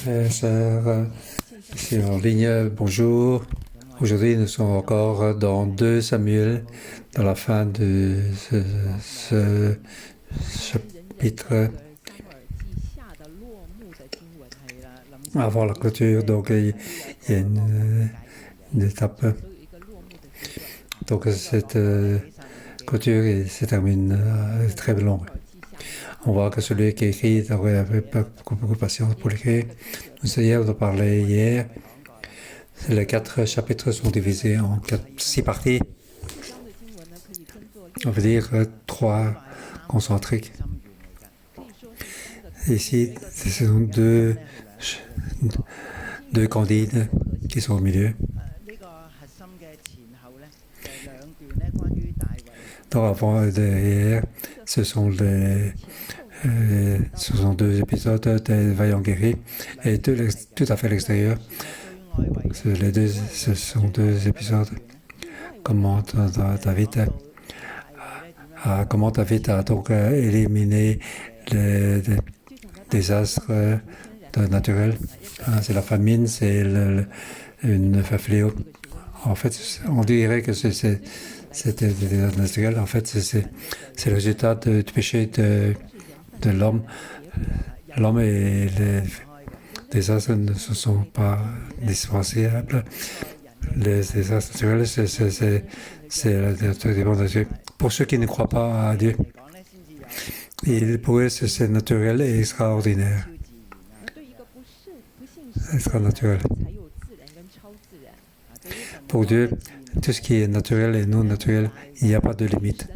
Frères et sœurs, ici en ligne, bonjour. Aujourd'hui, nous sommes encore dans 2 Samuel, dans la fin de ce chapitre, avant la clôture. Donc, il y a une étape. Donc, cette clôture se termine très longue. On voit que celui qui écrit avait beaucoup de patience pour l'écrire. Nous avons parlé hier. Les 4 chapitres sont divisés en 6 parties. On veut dire 3 concentriques. Ici, ce sont deux candides qui sont au milieu. Donc avant et derrière, ce sont 2 épisodes des Vaillants guerriers et tout à fait l'extérieur. Ce sont 2 épisodes. Comment David a donc éliminé les désastres naturels. C'est la famine, c'est une fléau. En fait, on dirait que c'était des désastres naturels. En fait, c'est le résultat du péché de l'homme. L'homme et les désastres ne sont pas dissociables. Les désastres naturels, c'est la nature des bons de Dieu. Pour ceux qui ne croient pas à Dieu, pour eux, c'est naturel et extraordinaire. Extra-naturel. Pour Dieu, tout ce qui est naturel et non naturel, il n'y a pas de limite.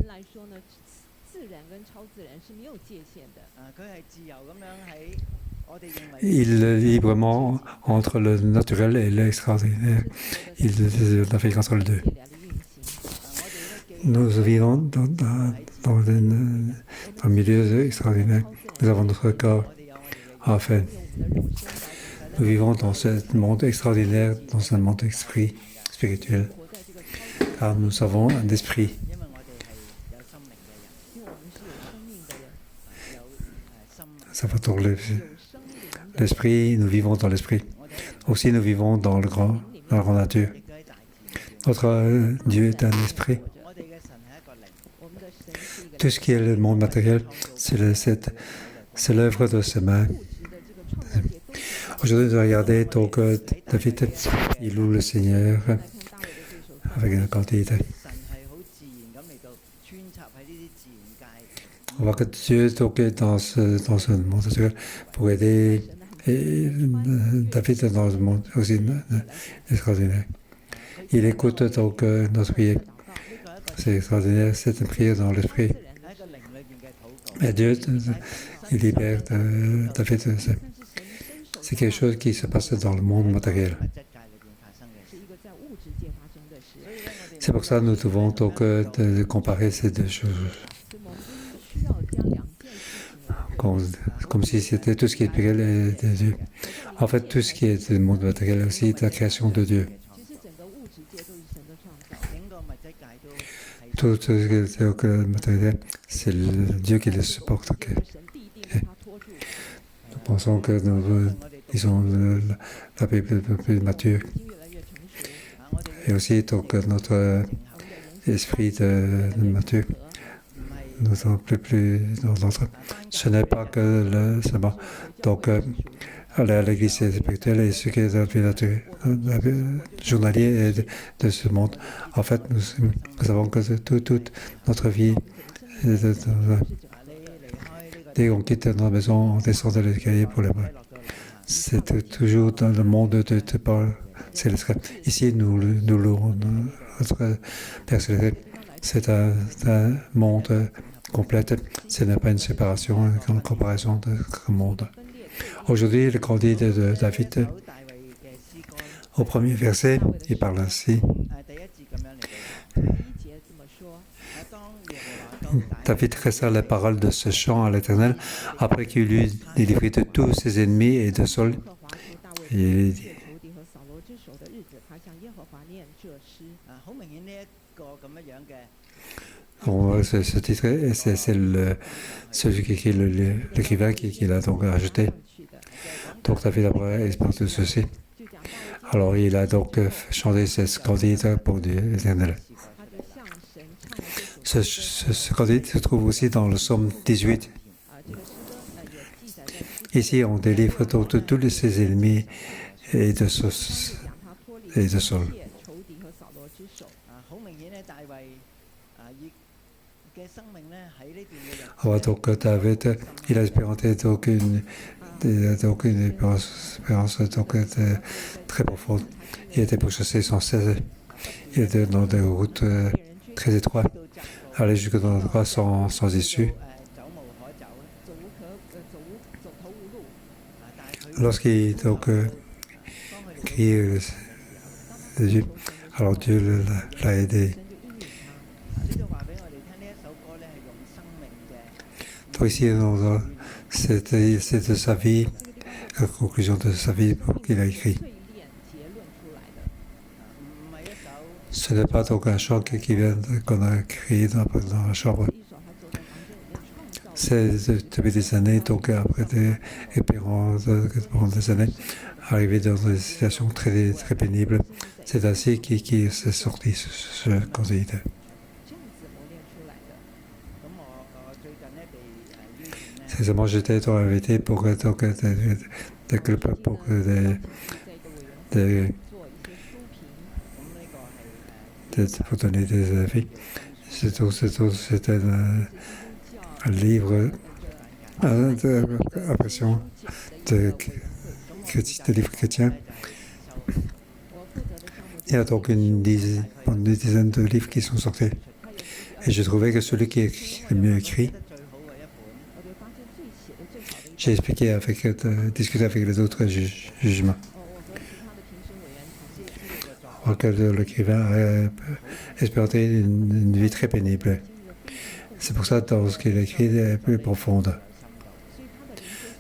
Il est librement entre le naturel et l'extraordinaire. Il navigue entre les deux. Nous vivons dans un milieu extraordinaire. Nous avons notre corps. Enfin, nous vivons dans ce monde extraordinaire, dans un monde spirituel. Car nous avons un esprit. Ça va dans l'esprit, nous vivons dans l'esprit. Aussi, nous vivons dans la grande nature. Notre Dieu est un esprit. Tout ce qui est le monde matériel, c'est l'œuvre de ses mains. Aujourd'hui, nous regardons donc David, il loue le Seigneur avec une quantité. On voit que Dieu est dans ce monde naturel pour aider David dans le monde aussi extraordinaire. Il écoute donc notre prière. C'est extraordinaire, c'est une prière dans l'esprit. Et Dieu, il libère David. C'est quelque chose qui se passe dans le monde matériel. C'est pour ça que nous devons donc comparer ces 2 choses. Comme si c'était tout ce qui est matériel et de Dieu. En fait, tout ce qui est du monde matériel aussi est la création de Dieu. Tout ce qui est matériel, c'est Dieu qui le supporte. Nous pensons que nous lisons la Bible plus mature. Et aussi donc, notre esprit de mature. Nous sommes plus dans notre. Ce n'est pas que le sabbat. Donc, aller à l'église spirituelle et ce qui est la vie journalier de ce monde. En fait, nous savons que toute notre vie, dès qu'on quitte notre maison, on descend de l'escalier pour les bras. C'est toujours dans le monde de céleste. Ici, nous louons notre Père céleste. C'est un monde complet. Ce n'est pas une séparation, une comparaison de ce monde. Aujourd'hui, le candidat de David, au premier verset, il parle ainsi. David resta les paroles de ce chant à l'Éternel après qu'il eut délivré de tous ses ennemis et de Saul. Ce titre, c'est celui qui écrit l'écrivain qui l'a donc ajouté. Donc David a expérimenté tout ceci. Alors il a donc chanté ce scandide pour l'Éternel. Ce scandide se trouve aussi dans le psaume 18. Ici, on délivre donc tous ses ennemis et de Saul. Alors, donc David, il a expérimenté donc une expérience donc, très profonde. Il était pourchassé sans cesse. Il était dans des routes très étroites, aller jusque dans l'endroit sans issue. Lorsqu'il donc crie Dieu, alors Dieu l'a aidé. Donc ici, c'est de sa vie, la conclusion de sa vie qu'il a écrit. Ce n'est pas donc un chant qui vient qu'on a créé dans la chambre. C'est depuis des années, donc après pendant des années, arrivé dans des situations très, très pénibles. C'est ainsi qu'il s'est sorti ce candidat. Récemment, j'étais invité pour des clubs, pour pour donner des avis. C'était un livre, impression de livres chrétiens. Il y a donc une dizaine de livres qui sont sortis. Et je trouvais que celui qui est le mieux écrit, j'ai discuté avec les autres jugements. Que l'écrivain a expérimenté une vie très pénible. C'est pour ça que ce qu'il écrit est plus profonde.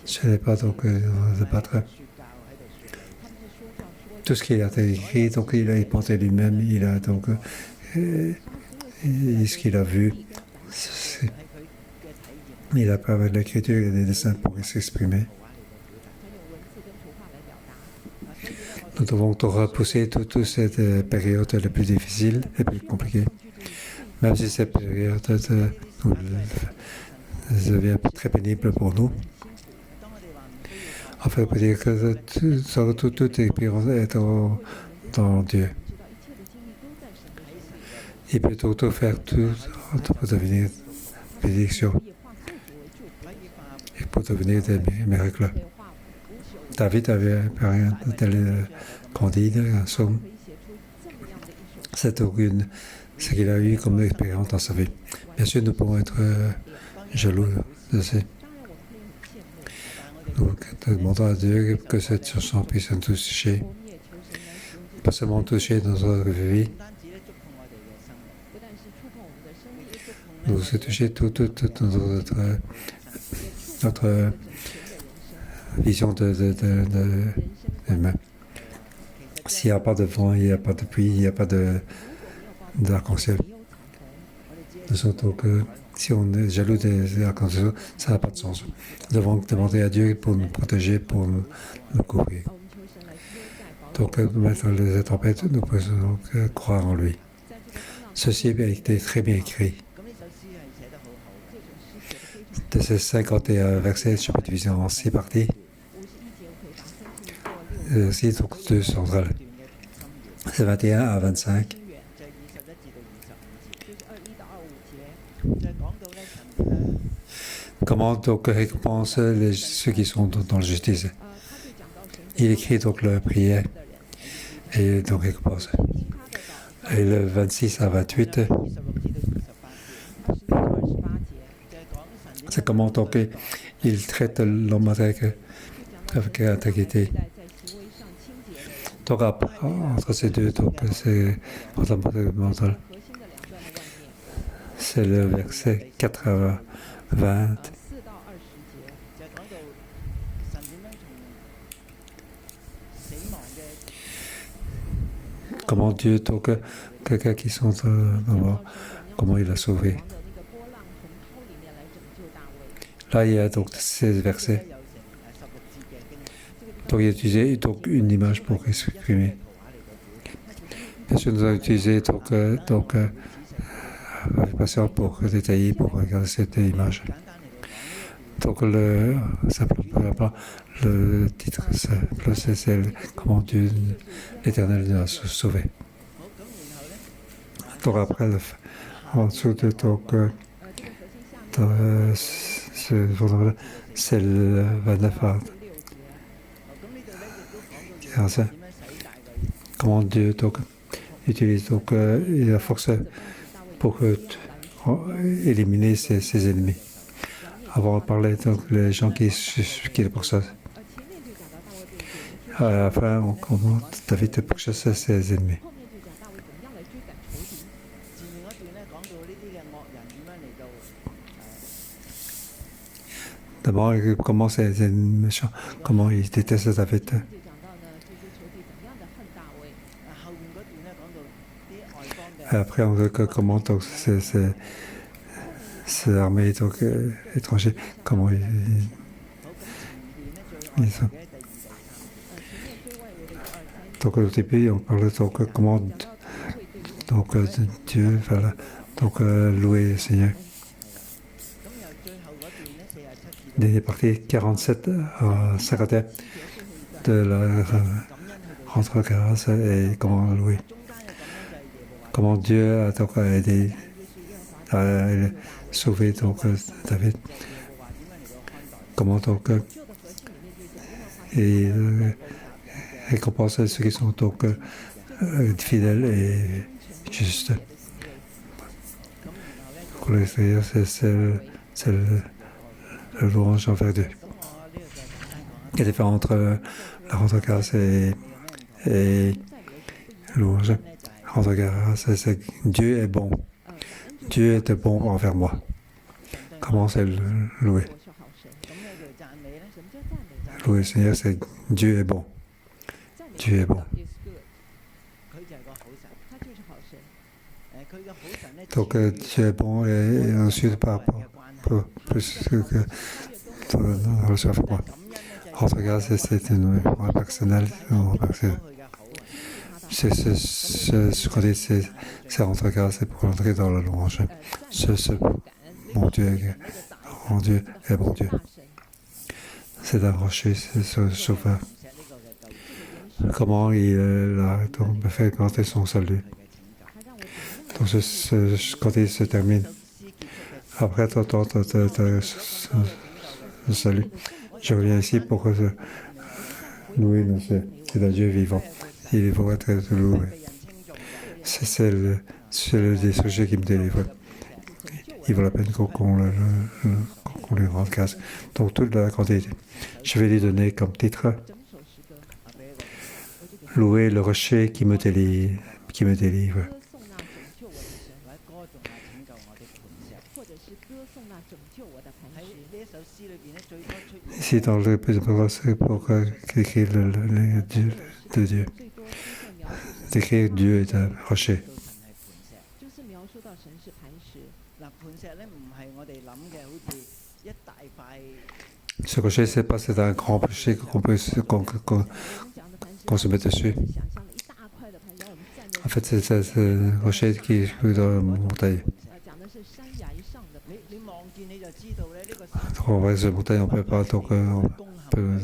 Ce n'est pas donc de battre. Tout ce qu'il a écrit, donc il a pensé lui-même, il a donc ce qu'il a vu. Il a pas de l'écriture et des dessins pour s'exprimer. Nous devons repousser toute cette période la plus difficile et plus compliquée. Même si cette période devient très pénible pour nous. Enfin, on peut dire que toute expérience est dans Dieu. Il peut tout faire tout pour devenir bénédiction et pour devenir des miracles. David avait un tel candide, un psaume. C'est ce qu'il a eu comme expérience dans sa vie. Bien sûr, nous pouvons être jaloux de ça. Donc, demandons à Dieu que cette chanson puisse nous toucher. Pas seulement toucher dans notre vie, nous toucher toute notre vision de l'humain. S'il n'y a pas de vent, il n'y a pas de pluie, il n'y a pas d'arc-en-ciel. Nous sentons que si on est jaloux des arc-en-ciel, ça n'a pas de sens. Nous devons demander à Dieu pour nous protéger, pour nous couvrir. Donc, malgré les tempêtes, nous pouvons croire en lui. Ceci a été très bien écrit. De ces 51 versets, je peux diviser en 6 parties. C'est donc 2 centrales. C'est 21 à 25. Comment donc récompense ceux qui sont dans la justice. Il écrit donc la prière et donc récompense. Et le 26 à 28, c'est comment donc il traite l'homme avec intégrité. Donc entre ces deux, donc c'est fondamental. C'est le verset 4 à 20. Comment Dieu, donc quelqu'un qui sont dans comment il a sauvé. Là, il y a donc 16 versets. Donc, il a utilisé donc, une image pour exprimer. Bien sûr, nous avons utilisé avec patience pour détailler, pour regarder cette image. Donc, simplement, le titre, c'est comment Dieu, l'Éternel, nous a sauvés. Donc, après, en dessous de ce journal-là, c'est le 29 comment Dieu utilise la force pour éliminer ses ennemis. Avant de parler les gens qui le pourchassent. À la fin, comment David pourchasse ses ennemis. D'abord, comment ces méchants, comment ils détestent David. Et après, on veut comment ces armées étrangères, comment ils sont. Donc au début, on parle comment Dieu va louer le Seigneur. Il est parti 47 à 51 de la rentre grâce et comment louer. Comment Dieu a aidé à sauver David. Comment et récompenser ceux qui sont fidèles et justes. Pour l'extérieur, c'est le louange envers Dieu. Il y a différence entre la rendre grâce et louange. Rendre grâce, c'est Dieu est bon. Dieu était bon envers moi. Comment c'est louer? Louer le Seigneur, c'est Dieu est bon. Dieu est bon. Donc Dieu est bon et ensuite par rapport plus que dans le chef moi. Rendre grâce, c'est une personnelle. Ce qu'on dit, c'est rendre grâce, c'est pour entrer dans la louange. Mon Dieu est bon Dieu. C'est un rocher, c'est ce sauveur. Comment il a fait augmenter son salut. Donc quand il se termine, après le salut, je reviens ici pour louer c'est un Dieu vivant. Il faut être loué. C'est le des sujets qui me délivre. Il vaut la peine qu'on lui rende grâce. Donc toute la quantité. Je vais lui donner comme titre louer le rocher qui me délivre. Ici, dans le c'est pour écrire le Dieu de Dieu. D'écrire Dieu est un rocher. Ce rocher, c'est un grand rocher qu'on se met dessus. En fait, c'est un rocher qui est dans la montagne. On voit cette montagne, on ne peut pas, donc on peut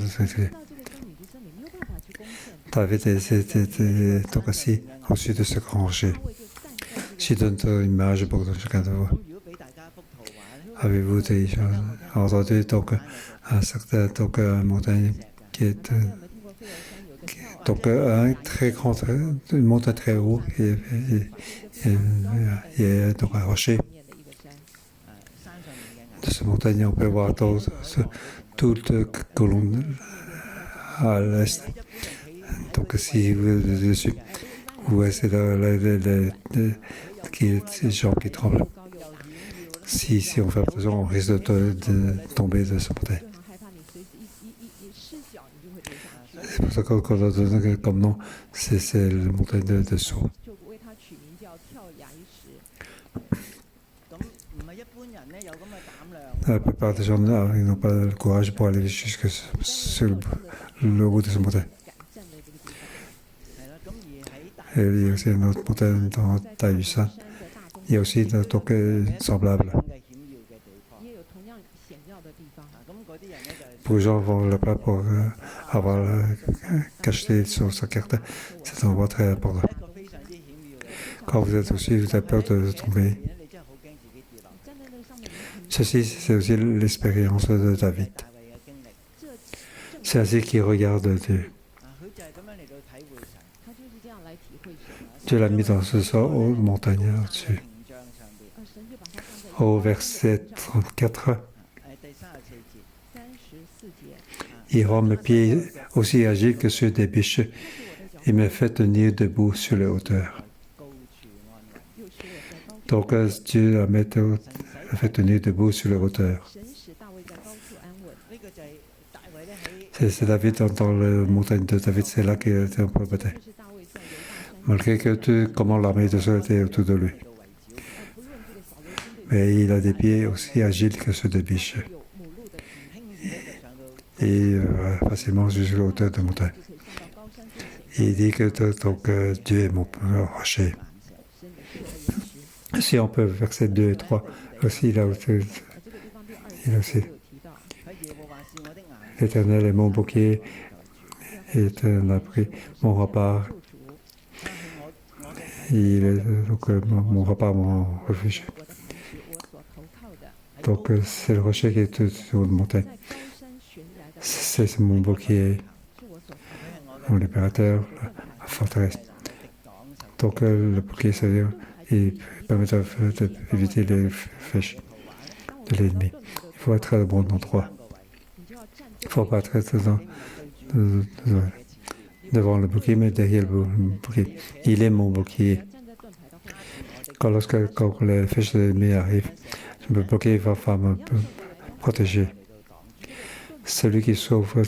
David est donc assis au-dessus de ce grand rocher. Je donne une image pour chacun de vous. Avez-vous déjà entendu un certain une montagne qui est une montagne très haute et donc un rocher. De cette montagne, on peut voir toute colonne à l'est. Donc si vous êtes dessus, vous voyez c'est les gens qui tremblent. Si on fait attention, on risque de tomber de cette montagne. C'est pour ça qu'on a donné comme nom, c'est la montagne de Saut. La plupart des gens n'ont pas le courage pour aller jusque sur le haut de ce montagne. Et il y a aussi une autre montagne dans Taïwan. Il y a aussi des trucs semblables. Beaucoup de gens vont là-bas pour avoir caché sur sa carte. C'est un endroit très important. Quand vous êtes aussi, vous avez peur de tomber. Ceci, c'est aussi l'expérience de David. C'est ainsi qu'il regarde Dieu. Dieu l'a mis dans ce sort aux montagnes au-dessus. Au verset 34, il rend mes pieds aussi agiles que ceux des biches. Il me fait tenir debout sur les hauteurs. Donc Dieu a fait tenir debout sur les hauteurs. C'est David dans la montagne de David, c'est là qu'il était un peu battu. Malgré que comment l'armée de Saul était autour de lui. Mais il a des pieds aussi agiles que ceux des biches. Et facilement jusqu'à la hauteur de la montagne. Et il dit que donc, Dieu est mon rocher. Si on peut, verset 2 et 3, aussi il a aussi. L'Éternel est mon bouclier, est un abri, mon rempart. Il est donc mon rempart, mon refuge. Donc c'est le rocher qui est sur la montagne. C'est mon bouclier, mon libérateur, la forteresse. Donc le bouclier, c'est-à-dire, il permet d'éviter les flèches de l'ennemi. Il faut être à le bon endroit. Il ne faut pas être devant le bouclier, mais derrière le bouclier. Il est mon bouclier. Quand les flèches de l'ennemi arrivent, le bouclier va me protéger. Celui qui sauve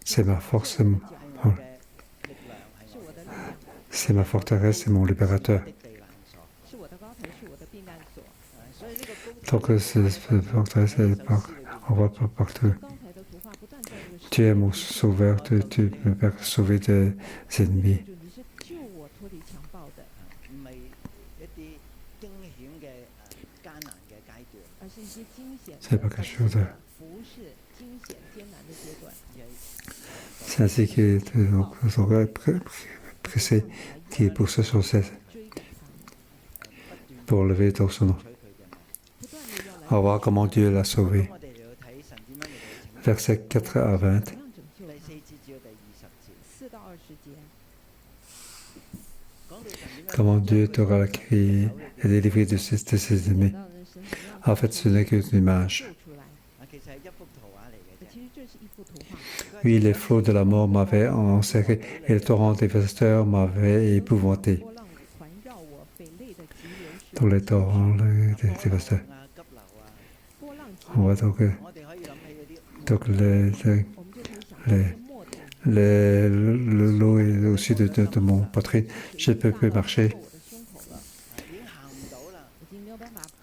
c'est ma force, c'est ma forteresse, c'est mon libérateur. Donc cette forteresse, on voit partout. Tu es mon sauveur, tu me permets de sauver des ennemis. C'est pas quelque chose de... C'est ainsi qu'il est pressé, qui pousse sur cette pour lever dans son nom. On va voir comment Dieu l'a sauvé. Versets 4 à 20. Comment Dieu t'aura créé et délivré de ses ennemis. En fait, ce n'est qu'une image. Oui, les flots de la mort m'avaient enserré et le torrent dévastateur m'avait épouvanté. Dans les torrents dévastateurs. On voit donc l'eau est au-dessus de mon poitrine. Je ne peux plus marcher.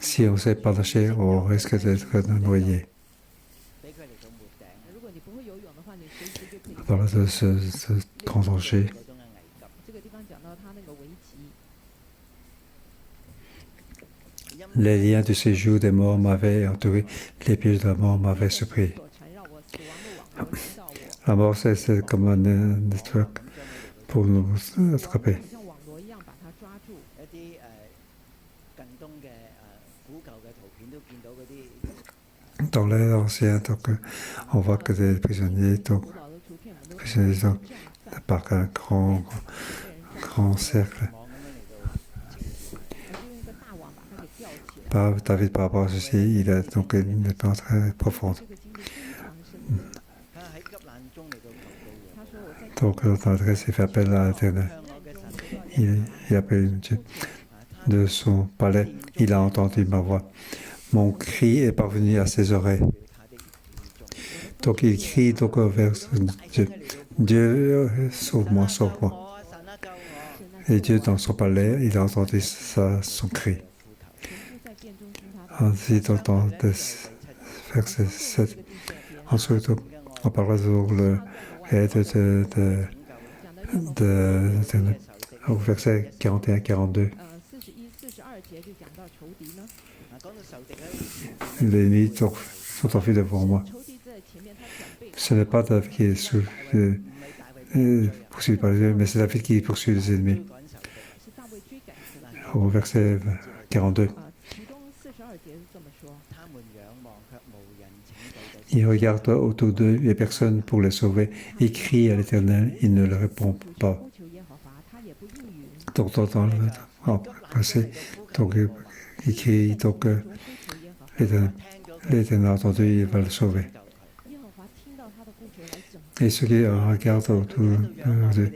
Si on ne sait pas marcher, on risque d'être noyé. Dans ce grand danger. Les liens du séjour des morts m'avaient entouré, les pièges de la mort m'avaient surpris. La mort, c'est comme un network pour nous attraper. Dans l'ère ancienne, on voit que des prisonniers, par un grand cercle. David, par rapport à ceci, il a donc une expérience très profonde. Donc, dans l'adresse, il fait appel à l'Éternel. Il appelle Dieu de son palais. Il a entendu ma voix. Mon cri est parvenu à ses oreilles. Donc, il crie donc vers Dieu. Dieu, sauve-moi, sauve-moi. Et Dieu, dans son palais, il a entendu son cri. Ensuite, dans verset 7, ensuite, on parlera sur l'aide au verset 41-42. Les ennemis sont enfuis devant moi. Ce n'est pas David qui est poursuivi par les ennemis, mais c'est David qui poursuit les ennemis. Au verset 42. Il regarde autour d'eux, il n'y a personne pour les sauver. Il crie à l'Éternel, il ne le répond pas. Donc, dans le passé, donc, il crie, donc, l'Éternel a entendu, il va le sauver. Et ceux qui regardent autour d'eux,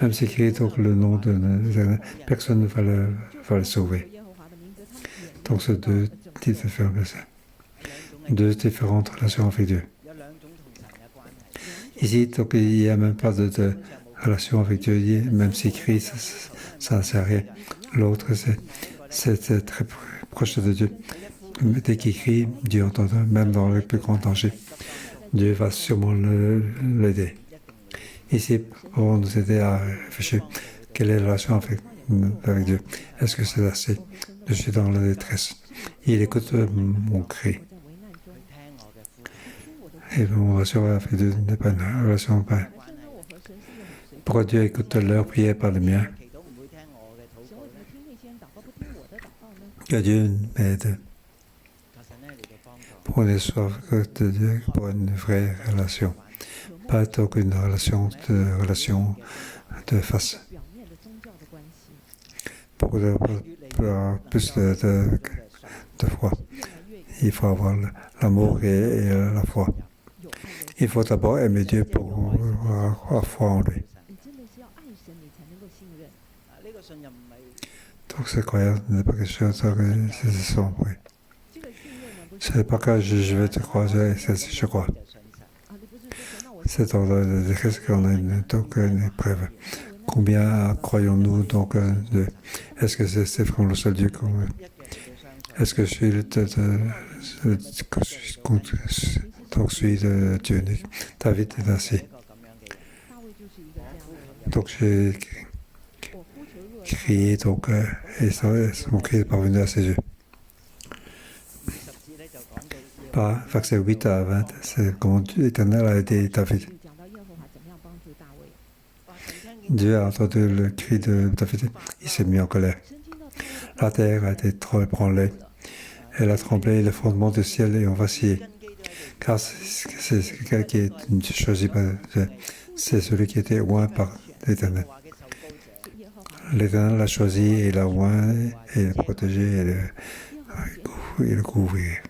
même s'il crie donc le nom de l'Éternel, personne ne va le sauver. Donc, ce deux différentes relations avec Dieu. Ici, donc, il n'y a même pas de relation avec Dieu, même s'il crie, ça ne sert à rien. L'autre, c'est très proche de Dieu. Dès qu'il crie, Dieu entend, même dans le plus grand danger. Dieu va sûrement l'aider. Ici, pour nous aider à réfléchir, quelle est la relation avec Dieu? Est-ce que c'est assez? Je suis dans la détresse. Il écoute mon cri. Et mon relation avec Dieu n'est pas une relation. Pourquoi Dieu écoute leur prière par le mien? Que Dieu m'aide pour une soif de Dieu, pour une vraie relation. Pas donc une relation de face. Pour plus de foi. Il faut avoir l'amour et la foi. Il faut d'abord aimer Dieu pour avoir foi en lui. Donc cette croyance n'est pas quelque chose de sombre. Ce n'est pas que je vais te croire, je crois. C'est dans le texte qu'on a une épreuve. Combien croyons-nous donc de... Est-ce que c'est vraiment le seul Dieu qu'on... Est-ce que je suis celui de Dieu? David est ainsi. Donc j'ai crié, donc, et mon cri est parvenu à ses yeux. Par verset 8 à 20, c'est comment l'Éternel a aidé David. Dieu a entendu le cri de David, il s'est mis en colère. La terre a été trop ébranlée. Elle a tremblé, les fondements du ciel ont vacillé. Car c'est quelqu'un qui est choisi par Dieu. C'est celui qui était oint par l'Éternel. L'Éternel l'a choisi et l'a oint et l'a protégé et le couvrir.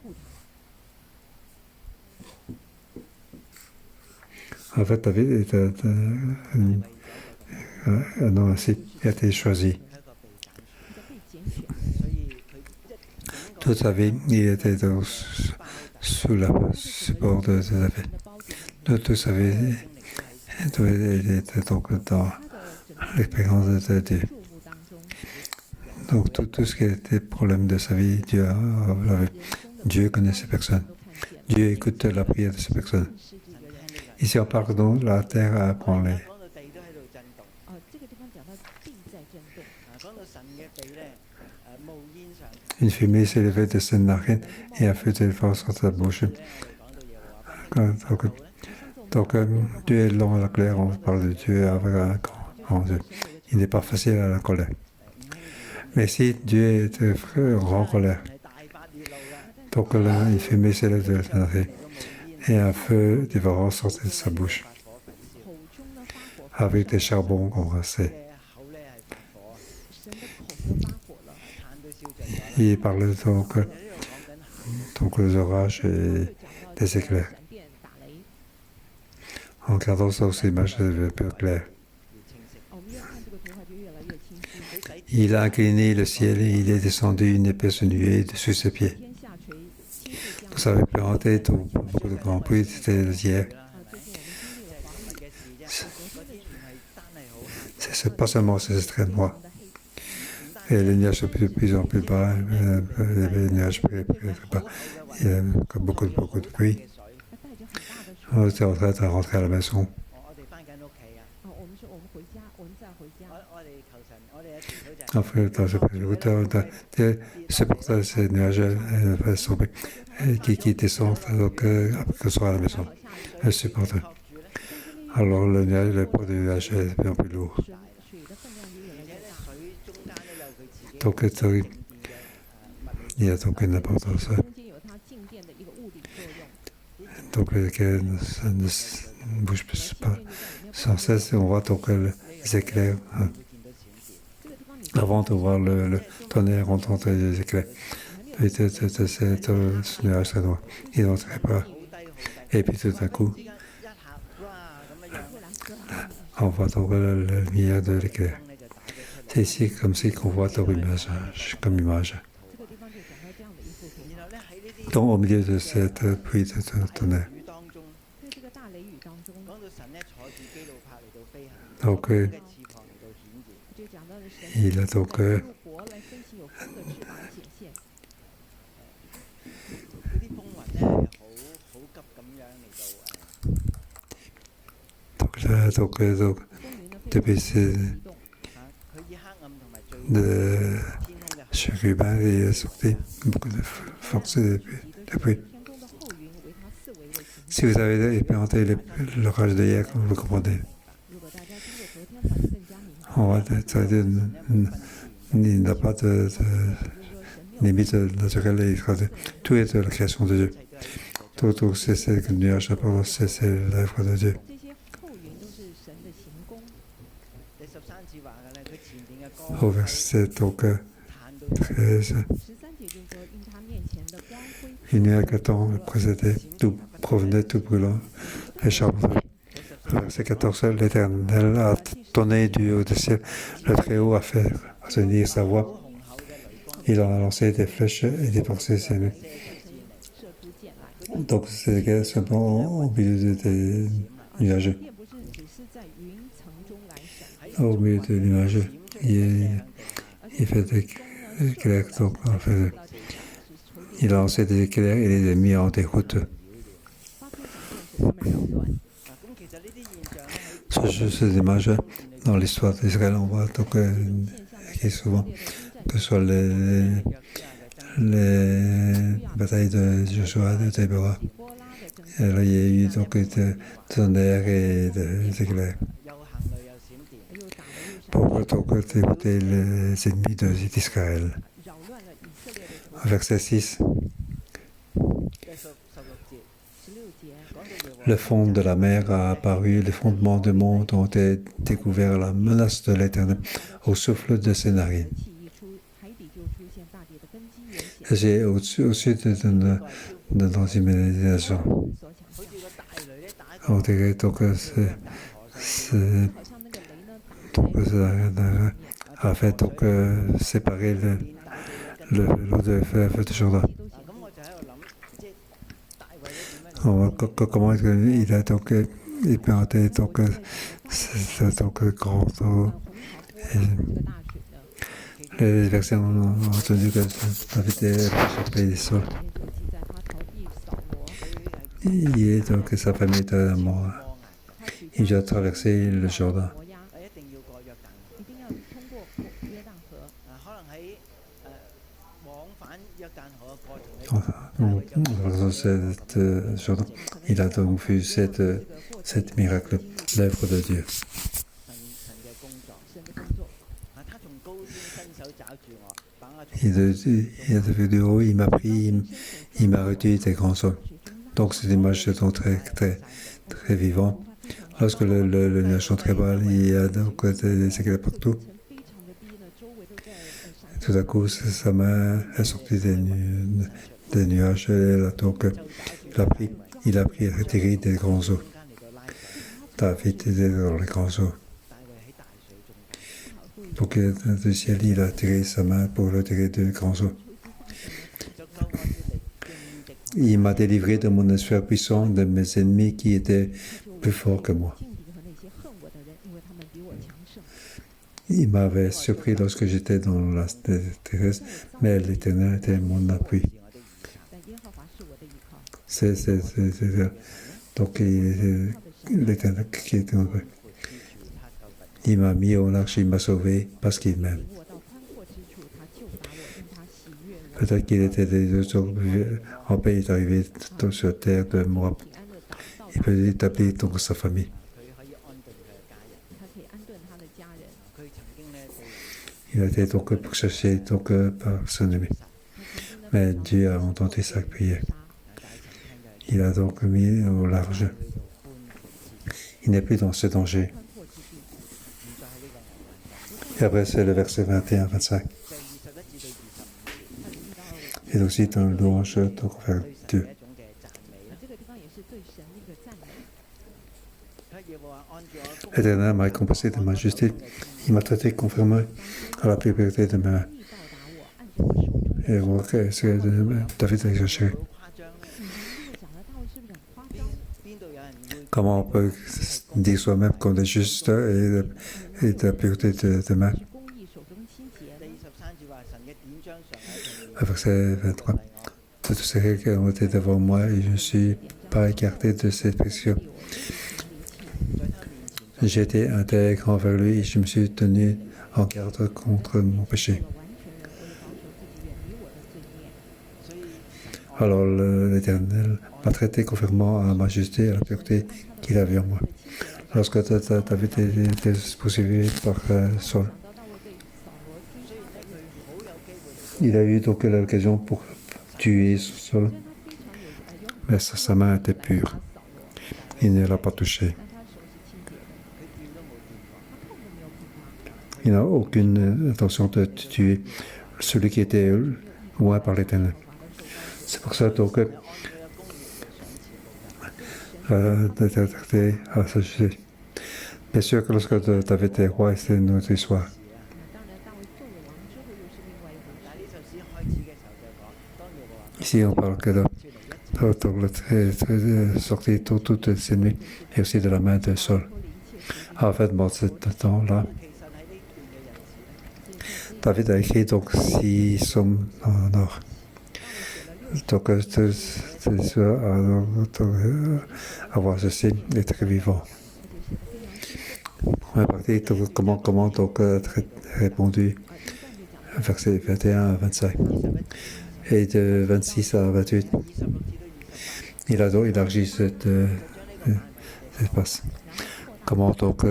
En fait, David est un homme ainsi, il a été choisi. Toute sa vie, il était sous le support de David. Toute sa vie, il était donc dans l'expérience de Dieu. Donc tout ce qui était problème de sa vie, Dieu connaît ces personnes. Dieu écoute la prière de ces personnes. Ici, on parle donc de la terre à ébranler. Une fumée s'est levée de ses narines et un feu de force sur sa bouche. Donc, Dieu est long à la colère, on parle de Dieu avec un grand Dieu. Il n'est pas facile à la colère. Mais si Dieu est en colère, donc là, une fumée s'est levée de sa narine et un feu dévorant sortait de sa bouche, avec des charbons embrassés. Il parle donc des orages et des éclairs. En regardant ça aussi, image un peu claire. Il a incliné le ciel et il est descendu une épaisse nuée sous ses pieds. Vous savez, planté beaucoup de grands pluies, c'était hier. C'est pas seulement ces extrêmes noirs. Et les nuages sont de plus en plus bas, les nuages plus bas. Il y a beaucoup de bruit. On était en train de rentrer à la maison. Enfin, c'est pour ça que ces nuages sont qui descendent après qu'on soit à la maison. Elle supporte. Alors le poids du nuage est de plus en plus lourd. Donc il y a donc une importance. Donc ça ne bouge pas sans cesse. On voit donc les éclairs. Avant de voir le tonnerre, on entend les éclairs. Et ce nuage très noir. Il est très bas. Et puis tout à coup, on voit donc la lumière de l'éclair. C'est ici comme si qu'on voit donc comme image. Donc au milieu de cette pluie de tonnerre. Donc il a donc depuis de chérubins et sorti beaucoup de force depuis. Si vous avez expérimenté l'orage d'hier, vous comprenez. On va il n'a pas de limite naturelle. Tout est de la création de Dieu. Tout c'est le nuage, c'est l'œuvre de Dieu. Au verset 13, une nuée à temps précédait, tout provenait tout brûlant et charbonneux. Verset 14, l'Éternel a tonné du haut du ciel, le Très-Haut a fait retenir sa voix. Il en a lancé des flèches et dépensé ses mains. Donc c'est seulement au milieu des nuages. Au milieu des nuages, il fait des éclairs. Donc en fait, il a lancé des éclairs et les a mis en déroute. Ces images, dans l'histoire d'Israël, on voit donc souvent que ce soit les batailles de Joshua, de Déborah. Et là, il y a eu donc des tonnerres et des éclairs. Pour donc dérouter les ennemis d'Israël. Verset 6. Le fond de la mer a apparu, les fondements du monde ont été découverts, la menace de l'Éternel au souffle de ses narines. C'est au-dessus de notre imagination. On dirait donc a fait donc séparer l'eau de feu de Jourdain. Comment il a donc expérimenté donc grand eau. Les versets ont entendu que David était échappé des sols. Il est donc sa famille est à la mort. Il doit traverser le Jourdain. Il a donc vu cette miracle, l'œuvre de Dieu. Il est devenu de haut, il m'a pris, il m'a réduit des grands hommes. Donc ces images sont très vivantes. Lorsque le nuage est très bas, il y a donc des éclairs partout. Tout à coup, sa main est sortie des nuages et donc il a pris et retiré des grands eaux. David était dans les grands eaux. Donc du ciel, il a tiré sa main pour le tirer des grands eaux. Il m'a délivré de mon espoir puissant, de mes ennemis qui étaient plus forts que moi. Il m'avait surpris lorsque j'étais dans la détresse, mais l'Éternel était mon appui. Donc, l'Éternel qui était mon appui. Il m'a mis au large, il m'a sauvé parce qu'il m'aime. Peut-être qu'il était des autres en pays d'arriver sur terre de Moab. Il peut établir donc sa famille. Il a été donc pourchassé donc, par son ennemi. Mais Dieu a entendu sa prière. Il a donc mis au large. Il n'est plus dans ce danger. Et après, c'est le verset 21-25. Et aussi dans le louange donc vers Dieu. L'Éternel m'a récompensé de ma justice. Il m'a traité conformément à la pureté de mes mains. Et on voit que c'est David a exagéré. Comment on peut dire soi-même qu'on est juste et de la pureté de main. Verset 23. Tous ces règles ont été devant moi et je ne suis pas écarté de cette pression. J'ai été intègre envers lui et je me suis tenu en garde contre mon péché. Alors l'Éternel m'a traité conformément à ma justice et à la pureté qu'il avait en moi. Lorsque David était poursuivi par Saul, il a eu donc l'occasion pour tuer Saul, mais sa main était pure. Il ne l'a pas touché. Il n'a aucune intention de tuer celui qui était loin par l'Éternel. C'est pour ça donc d'être traité à sa justice. Bien sûr que lorsque David était roi, c'est une autre histoire. Ici, on parle que de sortir toutes ses ennemis et aussi de la main de Saul. En fait, dans ce temps-là, David a écrit donc 6 psaumes en or. Donc, avoir ceci être vivant. Première partie, donc, comment donc répondu, verset 21 à 25. Et de 26 à 28, il a donc élargi cet espace. Comment donc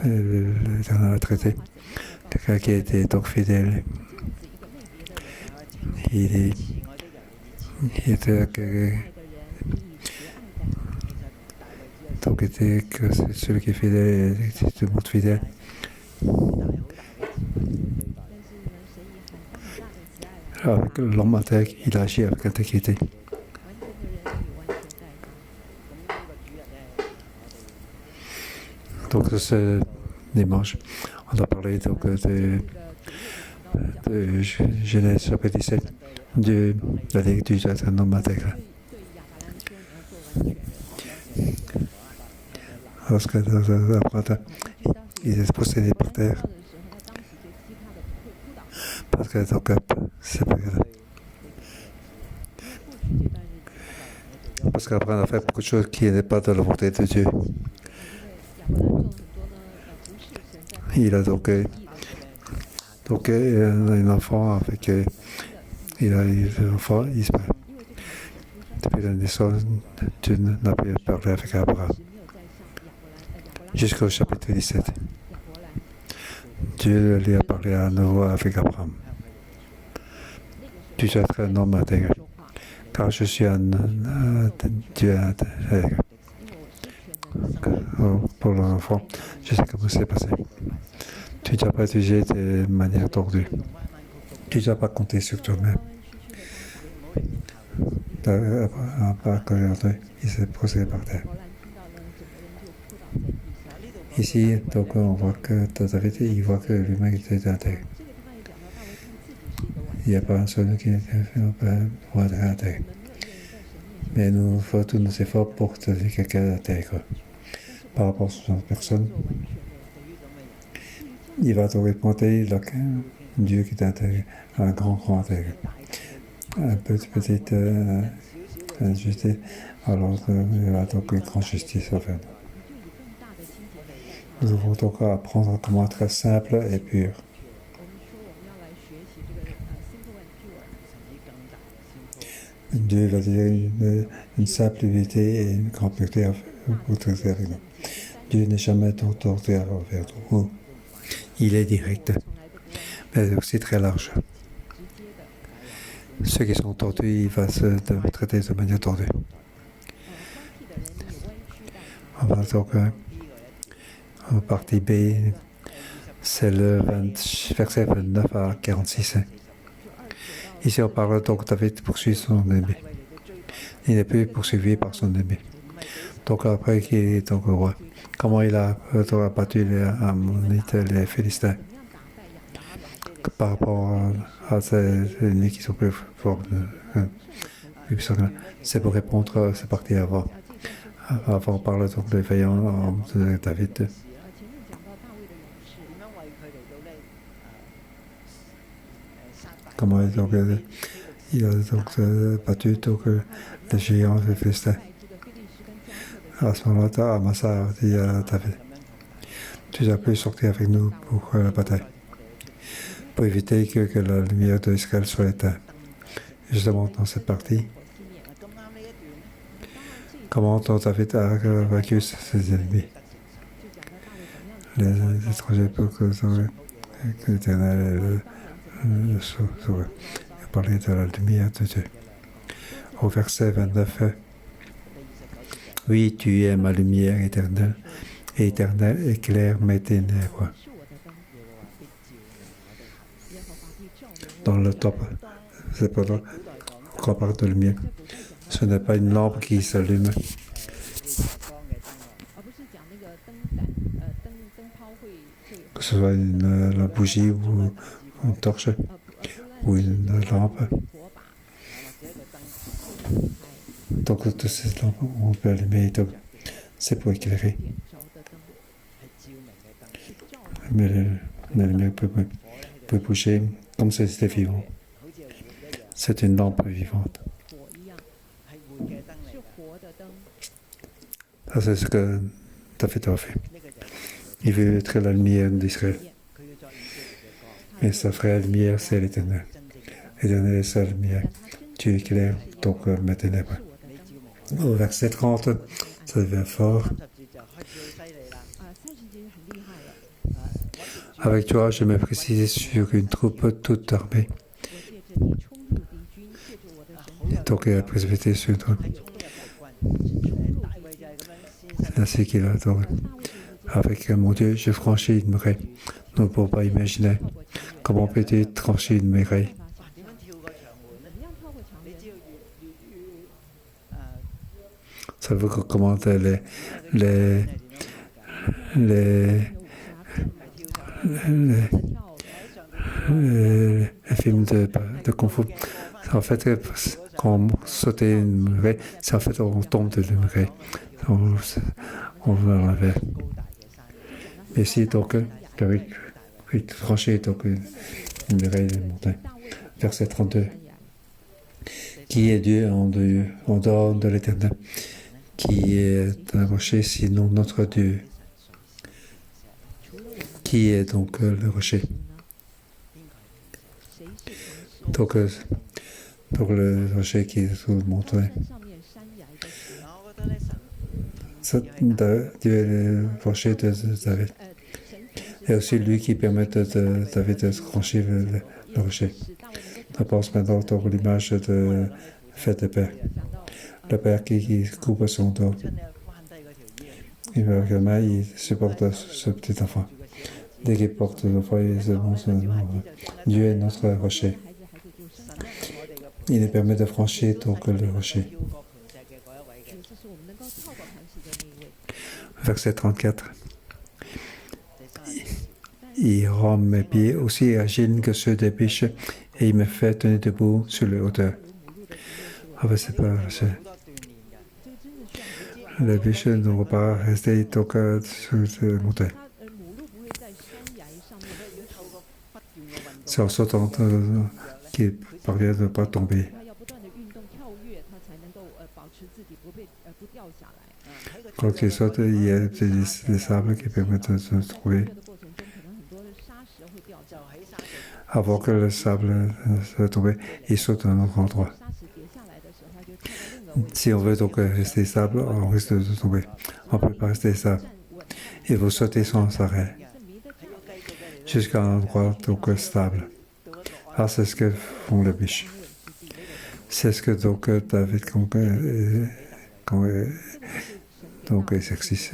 l'Éternel a traité quelqu'un qui était donc fidèle. Il était donc était que celui qui est fidèle, tout le monde fidèle. Avec l'homme intègre, il agit avec intégrité. Donc ce dimanche, on a parlé donc de Genèse chapitre 17, de la lecture d'un homme intègre. Lorsque il est possédé par terre, parce que donc c'est pas grave. Parce qu'après on a fait beaucoup de choses qui n'est pas de la volonté de Dieu. Il a donc un enfant avec il a eu un enfant Ismaël. Depuis la naissance, Dieu n'a pas parlé avec Abraham. Jusqu'au chapitre 17. Dieu lui a parlé à nouveau avec Abraham. Tu dois être un homme intègre, car je suis un Dieu intègre. Pour l'enfant, je sais comment c'est passé. Tu ne dois pas utiliser de manière tordue. Tu ne dois pas compter sur toi-même. Il s'est posé par terre. Ici, donc, on voit que David, il voit que l'humain était intègre. Il n'y a pas un seul qui doit être intègre. Mais nous faisons tous nos efforts pour devenir quelqu'un d'intègre. Par rapport à son personne, il va donc pointer Dieu qui est un grand intérêt. Un petite injustice, alors il va donc une grande justice à faire. Nous devons donc apprendre comment être simple et pur. Dieu va dire une simplicité et une grande pureté pour traiter avec nous. Dieu n'est jamais torturé envers nous. Il est direct, mais aussi très large. Ceux qui sont tordus, il va se traiter de manière tordue. On va donc en partie B, c'est le verset 29 à 46. Ici, on parle donc David poursuit son ennemi. Il n'est plus poursuivi par son ennemi. Donc après qu'il est donc roi, comment il a battu les Ammonites et les Philistins par rapport à ces ennemis qui sont plus forts. C'est pour répondre à cette partie avant. Avant, on parle donc des veillants de David. Comment il a donc battu donc, les géants des Philistins. À ce moment-là, Amasa a dit à David, tu as pu sortir avec nous pour la bataille, pour éviter que la lumière de Israël soit éteinte. Justement, dans cette partie, comment David a vaincu ses ennemis, les étrangers, pour que l'Éternel le sauve. Il parlait de la lumière de Dieu. Au verset 29, oui, tu es ma lumière éternelle, et éternel éclaire mes ténèbres. Dans le top, c'est pas là qu'on parle de lumière. Ce n'est pas une lampe qui s'allume. Que ce soit la bougie ou une torche ou une lampe. Donc, toutes ces lampes, on peut allumer. Donc, c'est pour éclairer. Mais la lumière peut bouger comme si c'était vivant. C'est une lampe vivante. Ça, c'est ce que David a fait. Il veut être la lumière d'Israël. Et sa vraie lumière, c'est l'Éternel. L'Éternel est sa lumière. Tu éclaires donc mes ténèbres. Au verset 30, ça devient fort. Avec toi, je me précise sur une troupe toute armée. Et donc, il a précipité sur une troupe. C'est ainsi qu'il a donc. Avec mon Dieu, je franchis une muraille. Nous ne pouvons pas imaginer comment peut-il trancher une muraille. Ça veut dire comment les films de Kung Fu. En fait, quand on saute une muraille, c'est en fait on tombe de la muraille. On va l'enlever. Mais ici, donc, il tranché donc une muraille de montagne. Verset 32. Qui est Dieu en dehors de l'Éternel? Qui est un rocher sinon notre Dieu? Qui est donc le rocher? Donc le rocher qui est sous le montagne. Dieu est le rocher de David. Et aussi lui qui permet de David de franchir le rocher. On pense maintenant à l'image de fête de père. Le père qui coupe son dos. Il supporte ce petit enfant. Dès qu'il porte le foyer, Dieu est notre rocher. Il nous permet de franchir donc le rocher. Verset 34. Il rend mes pieds aussi agiles que ceux des biches et il me fait tenir debout sur les hauteurs. C'est pas... Les biches ne vont pas rester donc sur les montagnes. C'est en sautant qu'il parvient de ne pas tomber. Quand il saute, il y a des sables qui permettent de se trouver. Avant que le sable se tombe, il saute à un autre endroit. Si on veut donc rester stable, on risque de tomber. On ne peut pas rester stable. Il faut sauter sans arrêt jusqu'à un endroit donc stable. Ah, c'est ce que font les biches. C'est ce que donc David donc exercice.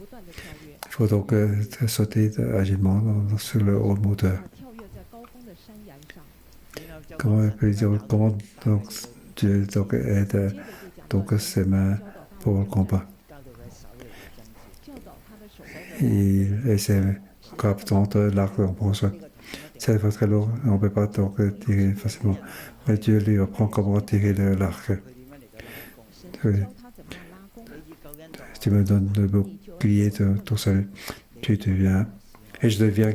Il faut donc sauter agilement sur le haut moteur. Comment donc Dieu donc aide donc ses mains pour le combat. Et ses captants l'arc en bronze. C'est très lourd, on ne peut pas donc tirer facilement. Mais Dieu lui apprend comment tirer l'arc. Tu me donnes le bouclier de ton salut. Tu deviens, et je deviens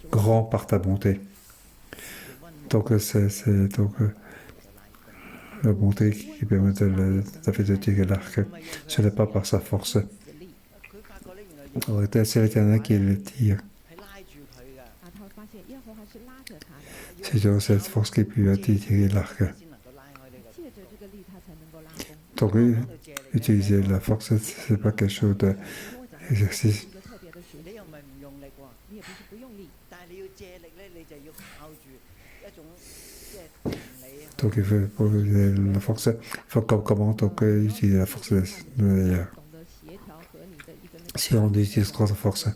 grand par ta bonté. Donc c'est donc la bonté qui permet de tirer l'arc. Ce n'est pas par sa force. C'est l'Éternel qui le tire. C'est donc cette force qui peut tirer l'arc. Donc utiliser la force, ce n'est pas quelque chose d'exercice. Donc il faut pour la force, il faut comment donc utiliser la force d'ailleurs. Si on utilise trop de force,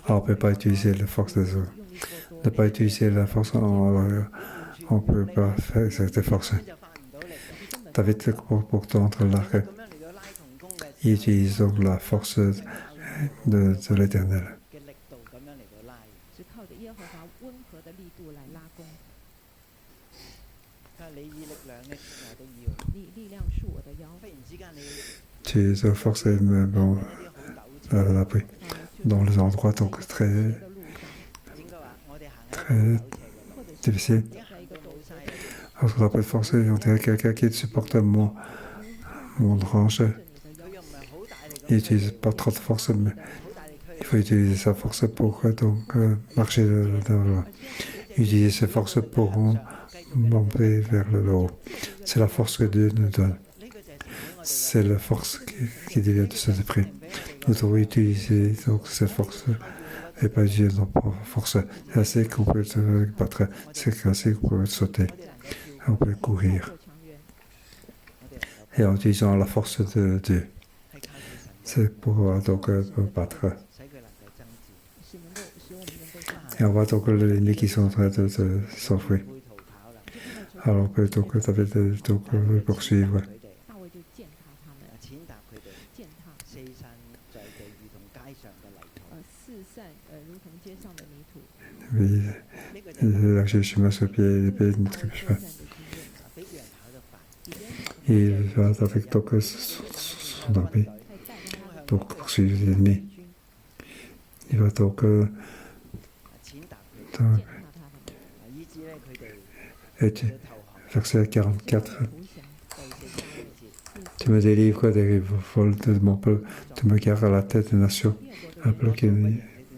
on ne peut pas utiliser la force des autres. Ne pas utiliser la force, on ne peut pas faire cette force. David, pour tendre l'arc, il utilise donc la force de l'Éternel. Tu te forces l'appui dans les endroits donc très difficiles. Alors, on peut forcer, on dirait quelqu'un qui supporte mon tranche. Il n'utilise pas trop de force, mais il faut utiliser sa force pour donc marcher devant. Utiliser sa force pour monter vers le haut. C'est la force que Dieu nous donne. C'est la force qui devient de cet esprit. Nous devons utiliser donc cette force et pas utiliser notre force. C'est assez qu'on peut se battre, c'est assez qu'on peut sauter, on peut courir. Et en utilisant la force de Dieu, c'est pour donc battre. Et on voit donc les ennemis qui sont en train de s'enfuir. Alors on peut donc poursuivre. Oui, là j'ai le chemin sur le pied, l'épée ne trébuche pas. Et il va avec donc son armée, donc poursuivre les ennemis. Il va donc verset 44. Tu me délivres des révoltes de mon peuple, tu me gardes à la tête des nations, un peuple que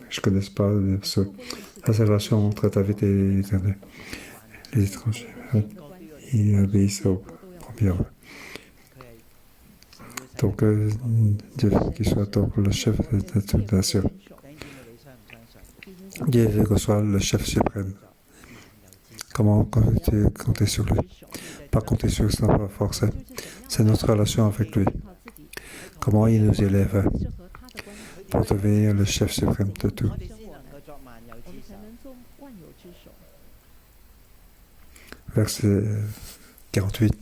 je ne connaisse pas. La relation entre David et l'Éternel. Les étrangers, ils obéissent au premier. Donc, Dieu veut qu'il soit donc le chef de toute nation. Dieu veut qu'il soit le chef suprême. Comment compter sur lui? Pas compter sur sa force. C'est notre relation avec lui. Comment il nous élève pour devenir le chef suprême de tout. Verset 48.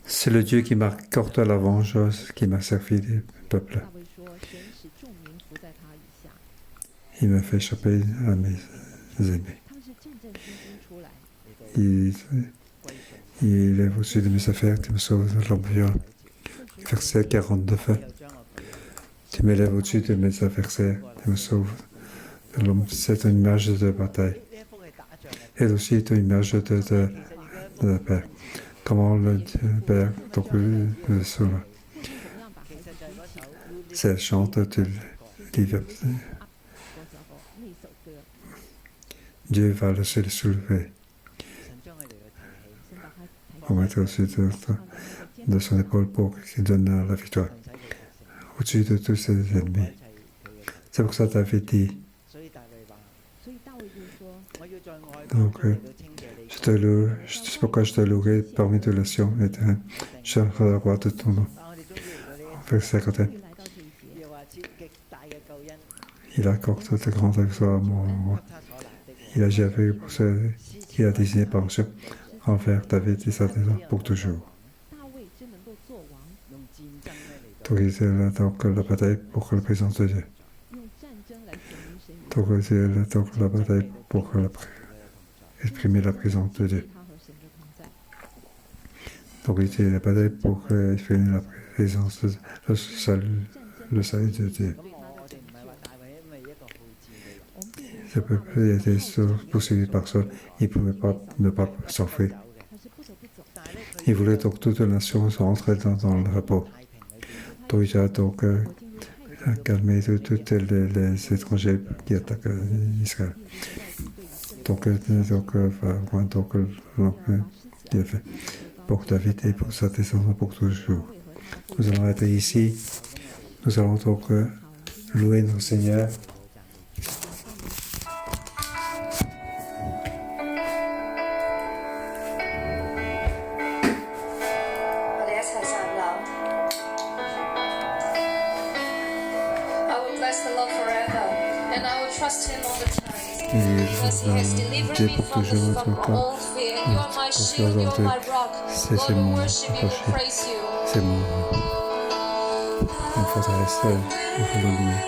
C'est le Dieu qui m'accorde la vengeance, qui m'a servi des peuples. Il me fait échapper à mes ennemis. Il est au-dessus de mes affaires, tu me sauves de l'homme violent. Verset 49. Tu m'élèves au-dessus de mes adversaires, tu me sauves de l'homme. C'est une image de bataille. est aussi une image de la Père. Comment le Père, donc sur c'est chante du livre. Dieu va le soulever. On va mettre aussi de son épaule pour qu'il donne la victoire au-dessus de tous ses ennemis. C'est pour ça que David dit. Donc, c'est pourquoi je te louerai parmi toutes les nations, éternel. Je serai la gloire de ton nom. Verset 51. Il accorde de grandes victoires à mon roi. Il agit avec pour ceux qu'il a désigné par Dieu envers David et sa maison pour toujours. Donc, c'est donc la bataille pour la présence de Dieu. Donc, c'est donc la bataille pour exprimer la présence de Dieu. Donc, c'est la bataille pour exprimer la présence de le salut de Dieu. Ce peuple était poursuivi par ça. Il ne pouvait ne pas s'enfuir. Il voulait donc que toutes les nations soient entrées dans le repos. Donc, il a donc calmé tous les étrangers qui attaquent Israël. Donc, il a fait pour David et pour sa descendance pour toujours. Nous allons être ici. Nous allons donc louer notre Seigneur. Dieu pour toujours, parce qu'aujourd'hui, c'est mon rocher, c'est mon forteresse, il faut le louer.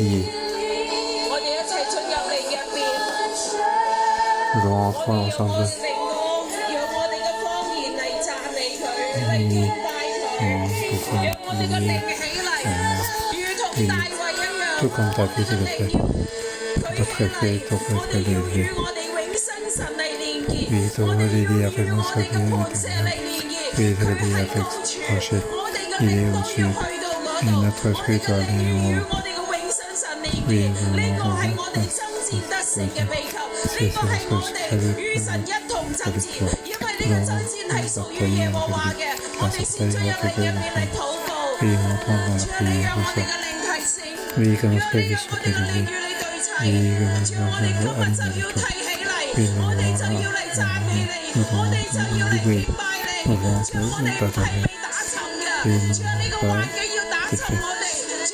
prier. Nous allons entrer ensemble. Tout comme David le fait. Notre effet est très élevé. Oui, tu vas l'aider avec notre vie éternelle. Oui, tu vas l'aider avec Rocher. Il est au-dessus. Et notre esprit doit aller en haut. Oui, nous allons c'est notre salut avec toi. Nous allons batailler avec lui. Oui, on entend dans la prière de ça. Oui, que notre vie soit élevée. Oui, que nous allons aller avec toi. Oui, nous allons louer. Nous allons t'adorer. Oui, nous allons pas t'écrire.